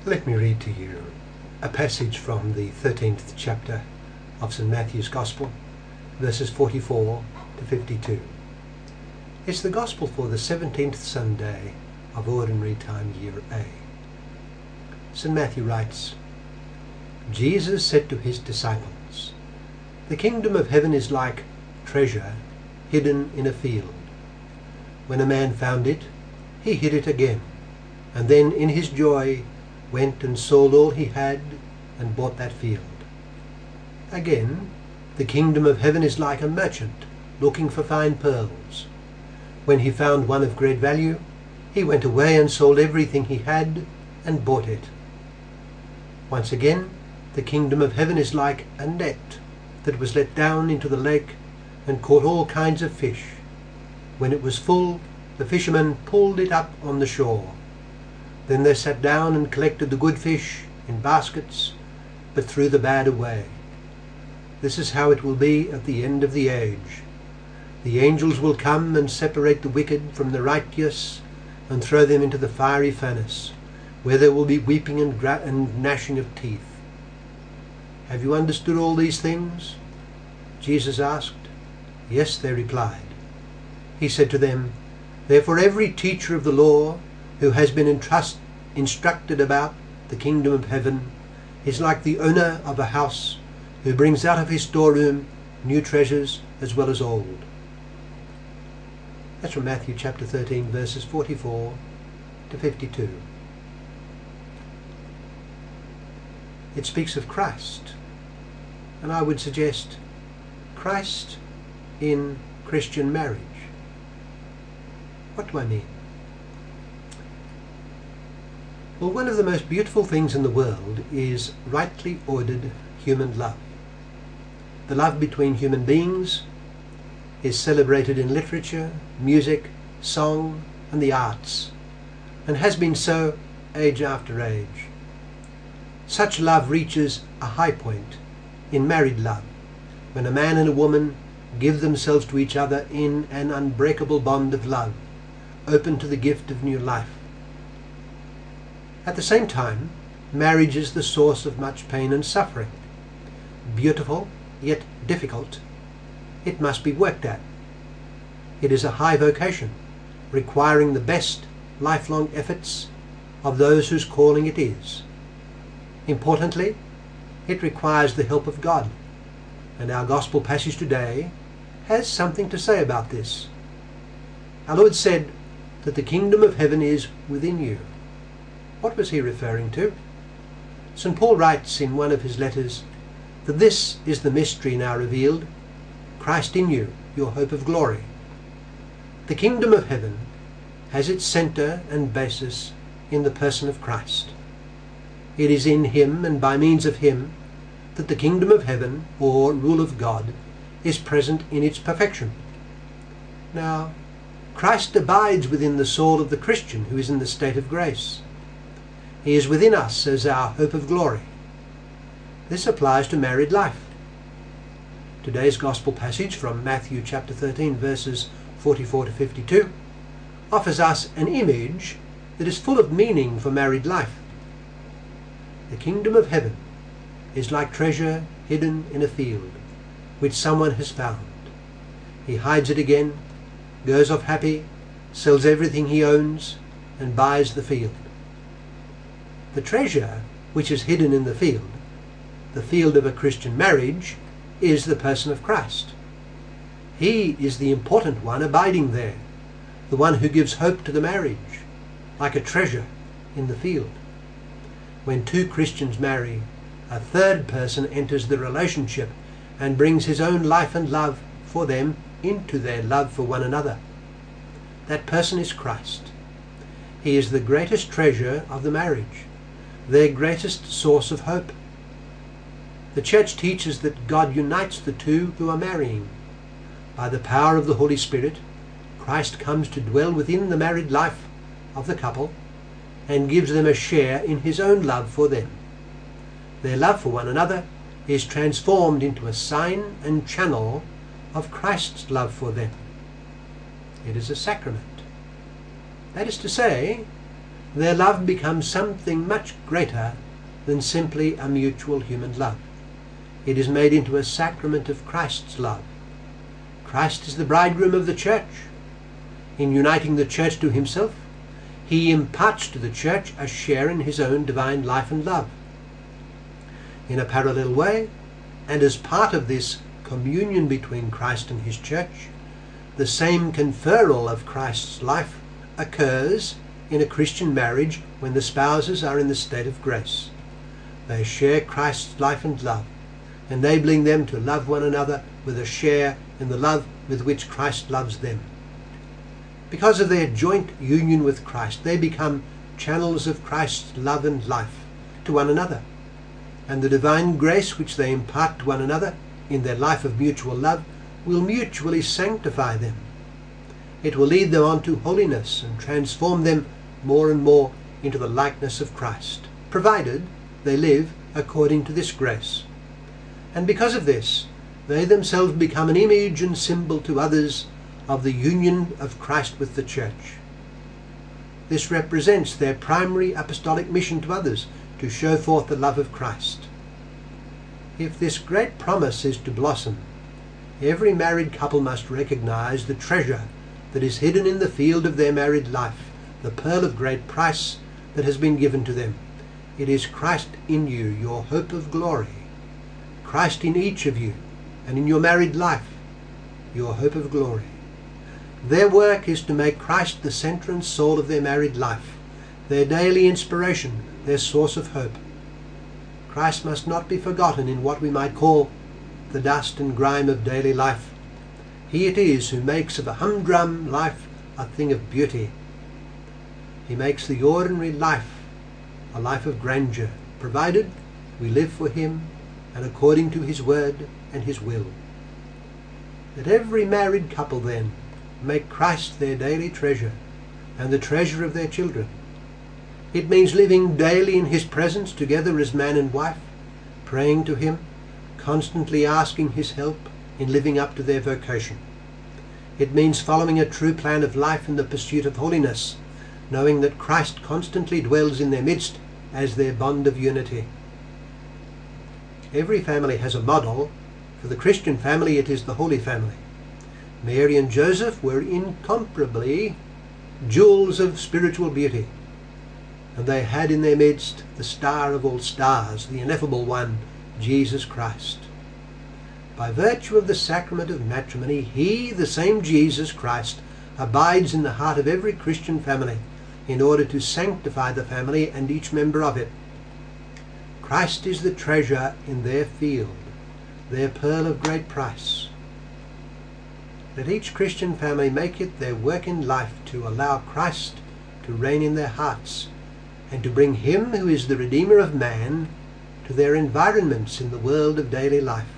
Let me read to you a passage from the 13th chapter of St. Matthew's Gospel, verses 44 to 52. It's the Gospel for the 17th Sunday of Ordinary Time, Year A. St. Matthew writes, Jesus said to his disciples, "The kingdom of heaven is like treasure hidden in a field. When a man found it, he hid it again, and then in his joy went and sold all he had and bought that field. Again, the kingdom of heaven is like a merchant looking for fine pearls. When he found one of great value, he went away and sold everything he had and bought it. Once again, the kingdom of heaven is like a net that was let down into the lake and caught all kinds of fish. When it was full, the fishermen pulled it up on the shore. Then they sat down and collected the good fish in baskets, but threw the bad away. This is how it will be at the end of the age. The angels will come and separate the wicked from the righteous and throw them into the fiery furnace, where there will be weeping and gnashing of teeth." "Have you understood all these things?" Jesus asked. "Yes," they replied. He said to them, "Therefore every teacher of the law who has been instructed about the kingdom of heaven is like the owner of a house who brings out of his storeroom new treasures as well as old." That's from Matthew chapter 13, verses 44 to 52. It speaks of Christ, and I would suggest Christ in Christian marriage. What do I mean? Well, one of the most beautiful things in the world is rightly ordered human love. The love between human beings is celebrated in literature, music, song, and the arts, and has been so age after age. Such love reaches a high point in married love, when a man and a woman give themselves to each other in an unbreakable bond of love, open to the gift of new life. At the same time, marriage is the source of much pain and suffering. Beautiful, yet difficult, it must be worked at. It is a high vocation, requiring the best lifelong efforts of those whose calling it is. Importantly, it requires the help of God, and our gospel passage today has something to say about this. Our Lord said that the kingdom of heaven is within you. What was he referring to? St. Paul writes in one of his letters that this is the mystery now revealed, Christ in you, your hope of glory. The kingdom of heaven has its center and basis in the person of Christ. It is in him and by means of him that the kingdom of heaven, or rule of God, is present in its perfection. Now, Christ abides within the soul of the Christian who is in the state of grace. He is within us as our hope of glory. This applies to married life. Today's gospel passage from Matthew chapter 13, verses 44 to 52, offers us an image that is full of meaning for married life. The kingdom of heaven is like treasure hidden in a field, which someone has found. He hides it again, goes off happy, sells everything he owns, and buys the field. The treasure which is hidden in the field of a Christian marriage, is the person of Christ. He is the important one abiding there, the one who gives hope to the marriage, like a treasure in the field. When two Christians marry, a third person enters the relationship and brings his own life and love for them into their love for one another. That person is Christ. He is the greatest treasure of the marriage, their greatest source of hope. The Church teaches that God unites the two who are marrying. By the power of the Holy Spirit, Christ comes to dwell within the married life of the couple and gives them a share in his own love for them. Their love for one another is transformed into a sign and channel of Christ's love for them. It is a sacrament. That is to say, their love becomes something much greater than simply a mutual human love. It is made into a sacrament of Christ's love. Christ is the bridegroom of the church. In uniting the church to himself, he imparts to the church a share in his own divine life and love. In a parallel way, and as part of this communion between Christ and his church, the same conferral of Christ's life occurs in a Christian marriage when the spouses are in the state of grace. They share Christ's life and love, enabling them to love one another with a share in the love with which Christ loves them. Because of their joint union with Christ, they become channels of Christ's love and life to one another, and the divine grace which they impart to one another in their life of mutual love will mutually sanctify them. It will lead them on to holiness and transform them more and more into the likeness of Christ, provided they live according to this grace. And because of this, they themselves become an image and symbol to others of the union of Christ with the church. This represents their primary apostolic mission to others, to show forth the love of Christ. If this great promise is to blossom, every married couple must recognize the treasure that is hidden in the field of their married life, the pearl of great price that has been given to them. It is Christ in you, your hope of glory. Christ in each of you, and in your married life, your hope of glory. Their work is to make Christ the center and soul of their married life, their daily inspiration, their source of hope. Christ must not be forgotten in what we might call the dust and grime of daily life. He it is who makes of a humdrum life a thing of beauty. He makes the ordinary life a life of grandeur, provided we live for him and according to his word and his will. Let every married couple then make Christ their daily treasure and the treasure of their children. It means living daily in his presence together as man and wife, praying to him, constantly asking his help in living up to their vocation. It means following a true plan of life in the pursuit of holiness, knowing that Christ constantly dwells in their midst as their bond of unity. Every family has a model. For the Christian family, it is the Holy Family. Mary and Joseph were incomparably jewels of spiritual beauty, and they had in their midst the star of all stars, the ineffable one, Jesus Christ. By virtue of the sacrament of matrimony, he, the same Jesus Christ, abides in the heart of every Christian family in order to sanctify the family and each member of it. Christ is the treasure in their field, their pearl of great price. Let each Christian family make it their work in life to allow Christ to reign in their hearts and to bring him who is the Redeemer of man to their environments in the world of daily life.